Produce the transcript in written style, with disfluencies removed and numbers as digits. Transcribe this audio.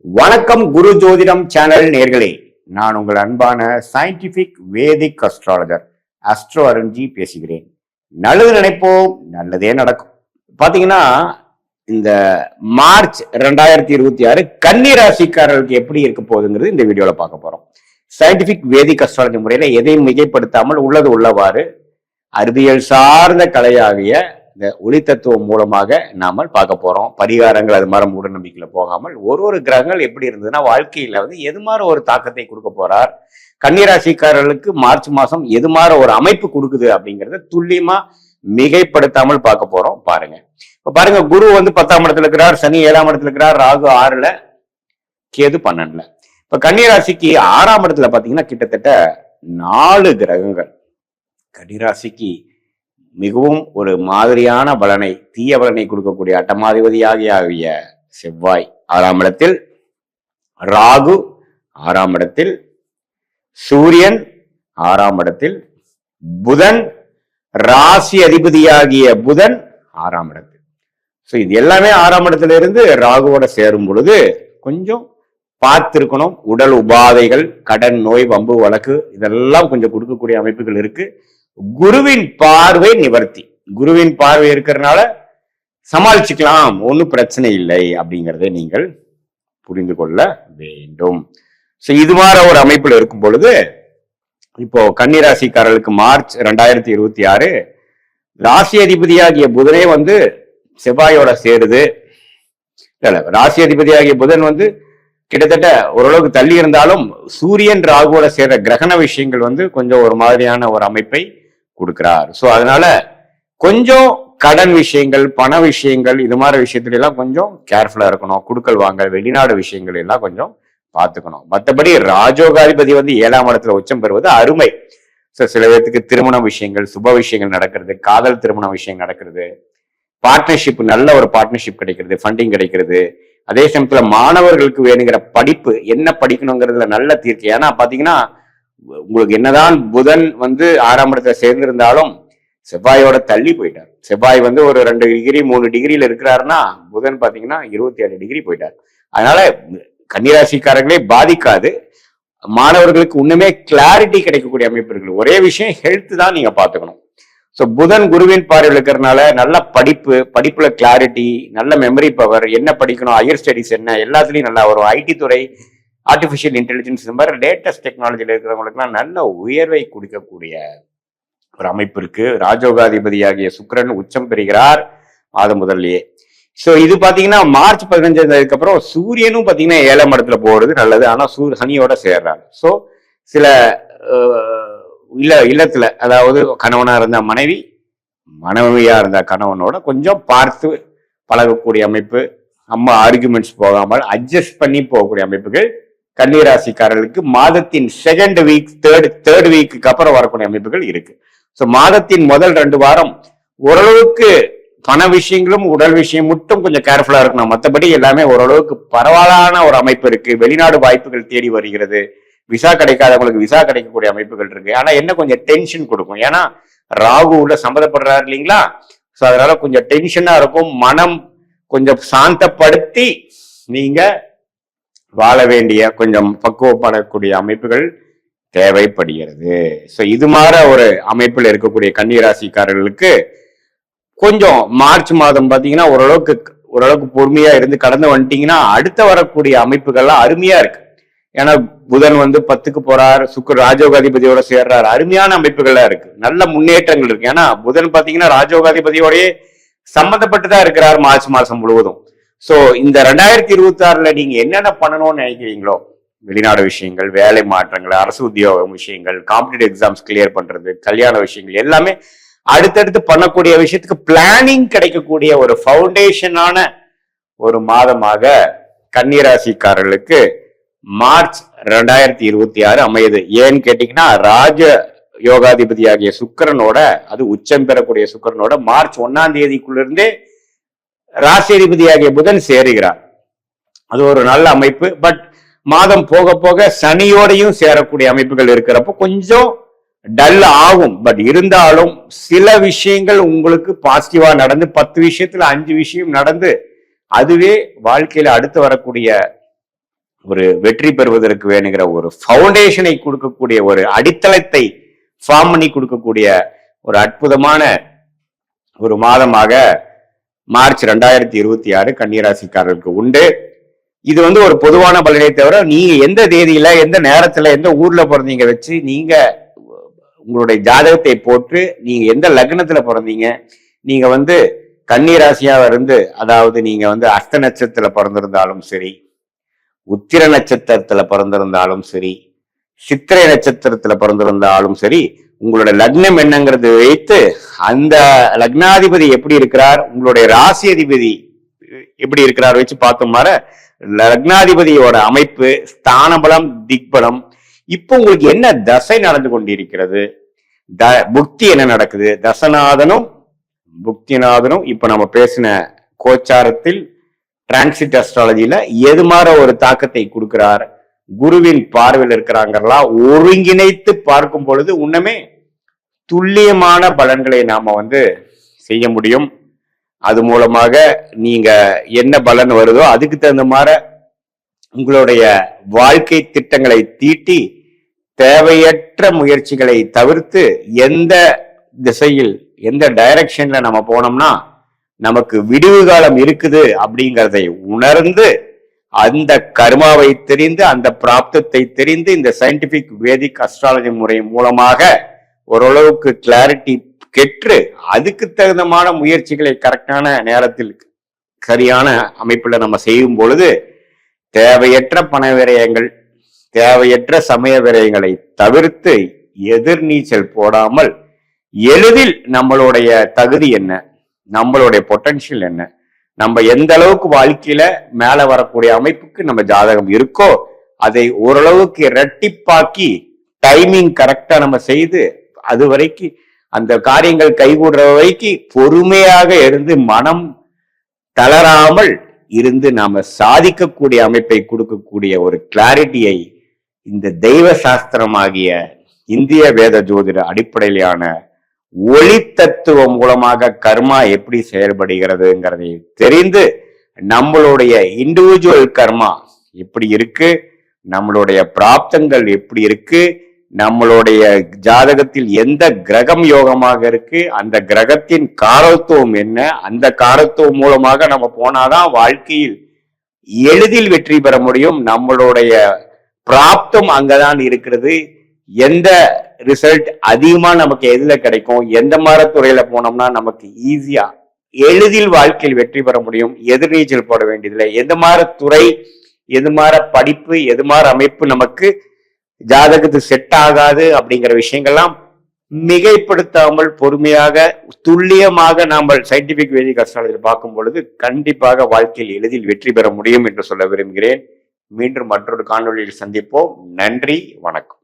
வணக்கம் குரு ஜோதிடம் சேனல் நேர்களே, நான் உங்கள் அன்பான சயின்டிபிக் வேதிக் அஸ்ட்ராலஜர் அஸ்ட்ரோ அருண்ஜி பேசுகிறேன். நல்லது நினைப்போம், நல்லதே நடக்கும். பாத்தீங்கன்னா இந்த மார்ச் 2026 கன்னி ராசிக்காரர்களுக்கு எப்படி இருக்க போகுதுங்கிறது இந்த வீடியோல பார்க்க போறோம். சயின்டிபிக் வேதிக் அஸ்ட்ராலஜி முறையில எதையும் மிகைப்படுத்தாமல் உள்ளது உள்ளவாறு அறிவியல் சார்ந்த கலையாகிய இந்த ஒளி தத்துவம் மூலமாக நாம பார்க்க போறோம். பரிகாரங்கள் அது மாதிரி மூட நம்பிக்கையில போகாமல் ஒரு கிரகங்கள் எப்படி இருந்ததுன்னா வாழ்க்கையில எது மாதிரி ஒரு தாக்கத்தை கொடுக்க போறார், கன்னிராசிக்காரர்களுக்கு மார்ச் மாசம் எது மாதிரி ஒரு அமைப்பு கொடுக்குது அப்படிங்கறத துல்லியமா மிகைப்படுத்தாமல் பார்க்க போறோம். பாருங்க, இப்ப பாருங்க, குரு 10ஆம் இடத்துல இருக்கிறார், சனி 7ஆம் இடத்துல இருக்கிறார், ராகு 6ல, கேது 12ல. இப்ப கன்னிராசிக்கு 6ஆம் இடத்துல பாத்தீங்கன்னா கிட்டத்தட்ட 4 கிரகங்கள் கன்னிராசிக்கு மிகவும் ஒரு மாதிரியான பலனை, தீய பலனை கொடுக்கக்கூடிய அட்டமாதிபதியாகிய செவ்வாய் 6ஆம் இடத்தில், ராகு 6ஆம் இடத்தில், சூரியன் 6ஆம் இடத்தில், புதன் ராசி அதிபதியாகிய புதன் 6ஆம் இடத்தில். ஸோ இது எல்லாமே 6ஆம் இடத்துல இருந்து ராகுவோட சேரும் பொழுது கொஞ்சம் பார்த்திருக்கணும். உடல் உபாதைகள், கடன், நோய், வம்பு, வழக்கு இதெல்லாம் கொஞ்சம் கொடுக்கக்கூடிய அமைப்புகள் இருக்கு. குருவின் பார்வை நிவர்த்தி, குருவின் பார்வை இருக்கிறதுனால சமாளிச்சுக்கலாம், ஒன்றும் பிரச்சனை இல்லை அப்படிங்கிறத நீங்கள் புரிந்து கொள்ள வேண்டும். ஸோ இது மாதிரி ஒரு அமைப்புல இருக்கும் பொழுது இப்போ கன்னிராசிக்காரர்களுக்கு மார்ச் 2026 ராசி அதிபதியாகிய புதனே செவ்வாயோட சேருது. இல்ல, ராசி அதிபதியாகிய புதன் கிட்டத்தட்ட ஓரளவுக்கு தள்ளி இருந்தாலும் சூரியன் ராகுவோட சேர்ற கிரகண விஷயங்கள் கொஞ்சம் ஒரு மாதிரியான ஒரு அமைப்பை கொடுக்கிறார். ஸோ அதனால கொஞ்சம் கடன் விஷயங்கள், பண விஷயங்கள், இது மாதிரி விஷயத்துல எல்லாம் கொஞ்சம் கேர்ஃபுல்லா இருக்கணும். குடுக்கல் வாங்கல், வெளிநாடு விஷயங்கள் எல்லாம் கொஞ்சம் பார்த்துக்கணும். மற்றபடி ராஜோகாதிபதி 7ஆம் இடத்துல உச்சம் பெறுவது அருமை. ஸோ சில பேருக்கு திருமண விஷயங்கள், சுப விஷயங்கள் நடக்கிறது, காதல் திருமண விஷயம் நடக்கிறது, பார்ட்னர்ஷிப், நல்ல ஒரு பார்ட்னர்ஷிப் கிடைக்கிறது, ஃபண்டிங் கிடைக்கிறது. அதே சமயத்துல மாணவர்களுக்கு வேணுங்கிற படிப்பு, என்ன படிக்கணுங்கிறதுல நல்ல தீர்க்கு. ஏன்னா பாத்தீங்கன்னா உங்களுக்கு என்னதான் புதன் 6ஆம் இடத்துல சேர்ந்திருந்தாலும் செவ்வாயோட தள்ளி போயிட்டார். செவ்வாய் ஒரு 2 டிகிரி 3 டிகிரியில இருக்கிறாருன்னா புதன் பாத்தீங்கன்னா 27 டிகிரி போயிட்டார். அதனால கன்னிராசிக்காரர்களே பாதிக்காது. மாணவர்களுக்கு இன்னுமே கிளாரிட்டி கிடைக்கக்கூடிய அமைப்பு இருக்கு. ஒரே விஷயம், ஹெல்த் தான் நீங்க பாத்துக்கணும். ஸோ புதன் குருவின் பார்வையில் இருக்கிறதுனால நல்ல படிப்புல கிளாரிட்டி, நல்ல மெமரி பவர், என்ன படிக்கணும், ஹையர் ஸ்டடிஸ் என்ன, எல்லாத்துலயும் நல்லா வரும். ஐடி துறை, ஆர்டிபிஷியல் இன்டெலிஜென்ஸ், இந்த மாதிரி லேட்டஸ்ட் டெக்னாலஜியில் இருக்கிறவங்களுக்குலாம் நல்ல உயர்வை கொடுக்கக்கூடிய ஒரு அமைப்பு இருக்கு. ராஜோகாதிபதியாகிய சுக்கிரன் உச்சம் பெறுகிறார் மாதம் முதல்லயே. ஸோ இது பாத்தீங்கன்னா மார்ச் 15 அப்புறம் சூரியனும் பாத்தீங்கன்னா 7ஆம் இடத்துல போறது நல்லது. ஆனா சனியோட சேர்றாரு. ஸோ சில இல்லத்துல, அதாவது கணவனா இருந்த மனைவி, மனைவியா இருந்த கணவனோட கொஞ்சம் பார்த்து பழகக்கூடிய அமைப்பு, அம்மா ஆர்குமெண்ட்ஸ் போகாமல் அட்ஜஸ்ட் பண்ணி போகக்கூடிய அமைப்புகள் கன்னிராசிக்காரர்களுக்கு மாதத்தின் செகண்ட் வீக், தேர்ட் வீக்கு அப்புறம் வரக்கூடிய அமைப்புகள் இருக்கு. ஸோ மாதத்தின் முதல் 2 வாரம் ஓரளவுக்கு பண விஷயங்களும் உடல் விஷயம் மட்டும் கொஞ்சம் கேர்ஃபுல்லா இருக்கணும். மற்றபடி எல்லாமே ஓரளவுக்கு பரவாயில்லான ஒரு அமைப்பு இருக்கு. வெளிநாடு வாய்ப்புகள் தேடி வருகிறது. விசா கிடைக்காதவங்களுக்கு விசா கிடைக்கக்கூடிய அமைப்புகள் இருக்கு. ஆனா என்ன, கொஞ்சம் டென்ஷன் கொடுக்கும். ஏன்னா ராகு உள்ள சம்மந்தப்படுறாரு இல்லைங்களா? ஸோ அதனால கொஞ்சம் டென்ஷனா இருக்கும். மனம் கொஞ்சம் சாந்தப்படுத்தி நீங்க வாழ வேண்டிய, கொஞ்சம் பக்குவப்படக்கூடிய அமைப்புகள் தேவைப்படுகிறது. ஸோ இது மாதிரி ஒரு அமைப்பில் இருக்கக்கூடிய கன்னிராசிக்காரர்களுக்கு கொஞ்சம் மார்ச் மாதம் பாத்தீங்கன்னா ஓரளவுக்கு பொறுமையா இருந்து கடந்து வந்துட்டீங்கன்னா அடுத்த வரக்கூடிய அமைப்புகள்லாம் அருமையா இருக்கு. ஏன்னா புதன் 10க்கு போறார், சுக்கிர ராஜோகாதிபதியோட சேர்றார், அருமையான அமைப்புகள்லாம் இருக்கு, நல்ல முன்னேற்றங்கள் இருக்கு. ஏன்னா புதன் பாத்தீங்கன்னா ராஜோகாதிபதியோடய சம்பந்தப்பட்டுதான் இருக்கிறார் மார்ச் மாசம் முழுவதும். சோ இந்த 2026 நீங்க என்னென்ன பண்ணணும்னு நினைக்கிறீங்களோ, வெளிநாடு விஷயங்கள், வேலை மாற்றங்கள், அரசு உத்தியோகம் விஷயங்கள், காம்படிட்டிவ் எக்ஸாம்ஸ் கிளியர் பண்றது, கல்யாண விஷயங்கள் எல்லாமே அடுத்தடுத்து பண்ணக்கூடிய விஷயத்துக்கு பிளானிங் கிடைக்கக்கூடிய ஒரு ஃபவுண்டேஷனான ஒரு மாதமாக கன்னிராசிக்காரர்களுக்கு மார்ச் 2026 அமையுது. ஏன்னு கேட்டீங்கன்னா ராஜ யோகாதிபதியாகிய சுக்கிரனோட, அது உச்சம் பெறக்கூடிய சுக்கிரனோட மார்ச் 1ஆம் தேதிக்குள்ள இருந்தே ராசி அதிபதியாகிய புதன் சேருகிறார். அது ஒரு நல்ல அமைப்பு. பட் மாதம் போக போக சனியோடையும் சேரக்கூடிய அமைப்புகள் இருக்கிறப்போ கொஞ்சம் டல் ஆகும். பட் இருந்தாலும் சில விஷயங்கள் உங்களுக்கு பாசிட்டிவா நடந்து, 10 விஷயத்துல 5 விஷயம் நடந்து அதுவே வாழ்க்கையில அடுத்து வரக்கூடிய ஒரு வெற்றி பெறுவதற்கு வேணுங்கிற ஒரு ஃபவுண்டேஷனை கொடுக்கக்கூடிய ஒரு அடித்தளத்தை ஃபார்ம் பண்ணி கொடுக்கக்கூடிய ஒரு அற்புதமான ஒரு மாதமாக மார்ச் 2026 கன்னிராசிக்காரர்களுக்கு உண்டு. இது ஒரு பொதுவான பலனை தவிர நீங்க எந்த தேதியில எந்த நேரத்துல எந்த ஊர்ல பிறந்தீங்க வச்சு நீங்க உங்களுடைய ஜாதகத்தை போட்டு நீங்க எந்த லக்னத்துல பிறந்தீங்க, நீங்க கன்னிராசியா இருந்து, அதாவது நீங்க அஸ்த நட்சத்திரத்துல பிறந்திருந்தாலும் சரி, உத்திர நட்சத்திரத்துல பிறந்திருந்தாலும் சரி, சித்திரை நட்சத்திரத்துல பிறந்திருந்தாலும் சரி, உங்களோட லக்னம் என்னங்கிறது வைத்து அந்த லக்னாதிபதி எப்படி இருக்கிறார், உங்களுடைய ராசி அதிபதி எப்படி இருக்கிறார் வச்சு பார்த்தோம்னார லக்னாதிபதியோட அமைப்பு, ஸ்தானபலம், திக்பலம், இப்போ உங்களுக்கு என்ன தசை நடந்து கொண்டிருக்கிறது, புக்தி என்ன நடக்குது, தசநாதனும் புக்திநாதனும் இப்ப நம்ம பேசின கோச்சாரத்தில் டிரான்சிட் அஸ்ட்ராலஜில எது மாதிரி ஒரு தாக்கத்தை கொடுக்கிறார், குருவின் பார்வையில் இருக்கிறாங்களா, ஒருங்கிணைத்து பார்க்கும் பொழுது உன்னமே துல்லியமான பலன்களை நாம செய்ய முடியும். அது மூலமாக நீங்க என்ன பலன் வருதோ அதுக்கு தகுந்த மாதிரி உங்களுடைய வாழ்க்கை திட்டங்களை தீட்டி தேவையற்ற முயற்சிகளை தவிர்த்து எந்த திசையில் எந்த டைரக்ஷன்ல நம்ம போனோம்னா நமக்கு விடிவு காலம் இருக்குது அப்படிங்கிறதை உணர்ந்து அந்த கர்மாவை தெரிந்து அந்த பிராப்தத்தை தெரிந்து இந்த சயின்டிபிக் வேதிக் அஸ்ட்ராலஜி முறை மூலமாக ஓரளவுக்கு கிளாரிட்டி கெற்று அதுக்கு தகுந்தமான முயற்சிகளை கரெக்டான நேரத்தில் சரியான அமைப்புல நம்ம செய்யும் பொழுது தேவையற்ற பண விரயங்கள், தேவையற்ற சமய விரயங்களை தவிர்த்து எதிர்நீச்சல் போடாமல் எளிதில் நம்மளுடைய தகுதி என்ன, நம்மளுடைய பொட்டன்ஷியல் என்ன, நம்ம எந்த அளவுக்கு வாழ்க்கையில மேல வரக்கூடிய அமைப்புக்கு நம்ம ஜாதகம் இருக்கோ அதை ஓரளவுக்கு இரட்டிப்பாக்கி டைமிங் கரெக்டா நம்ம செய்து அது வரைக்கும் அந்த காரியங்கள் கைகூடுற வரைக்கும் பொறுமையாக இருந்து மனம் தளராமல் இருந்து நாம சாதிக்கக்கூடிய அமைப்பை கொடுக்கக்கூடிய ஒரு கிளாரிட்டியை இந்த தெய்வ சாஸ்திரமாகிய இந்திய வேத ஜோதிட அடிப்படையிலான ஒளி தத்துவம் மூலமாக கர்மா எப்படி செயல்படுகிறதுங்கிறதை தெரிந்து நம்மளுடைய இண்டிவிஜுவல் கர்மா எப்படி இருக்கு, நம்மளுடைய பிராப்தங்கள் எப்படி இருக்கு, நம்மளுடைய ஜாதகத்தில் எந்த கிரகம் யோகமாக இருக்கு, அந்த கிரகத்தின் காரத்துவம் என்ன, அந்த காரத்துவம் மூலமாக நம்ம போனாதான் வாழ்க்கையில் எளிதில் வெற்றி பெற முடியும். நம்மளுடைய பிராப்தம் அங்கதான் இருக்கிறது. எந்த ரிசல்ட் அதிகமா நமக்கு எதுல கிடைக்கும், எந்த மாதிரி துறையில போனோம்னா நமக்கு ஈஸியா எளிதில் வாழ்க்கையில் வெற்றி பெற முடியும், எதிர்நீச்சல் போட வேண்டியதில்லை, எந்த மாதிரி துறை, எது மாதிரி படிப்பு, எது மாதிரி அமைப்பு நமக்கு ஜாதகத்துக்கு செட் ஆகாது அப்படிங்கிற விஷயங்கள்லாம் மிகைப்படுத்தாமல் பொறுமையாக துல்லியமாக நாம் சயின்டிபிக் வேதிக் அஸ்ட்ராலஜி பார்க்கும் பொழுது கண்டிப்பாக வாழ்க்கையில் எளிதில் வெற்றி பெற முடியும் என்று சொல்ல விரும்புகிறேன். மீண்டும் மற்றொரு காணொளியில் சந்திப்போம். நன்றி, வணக்கம்.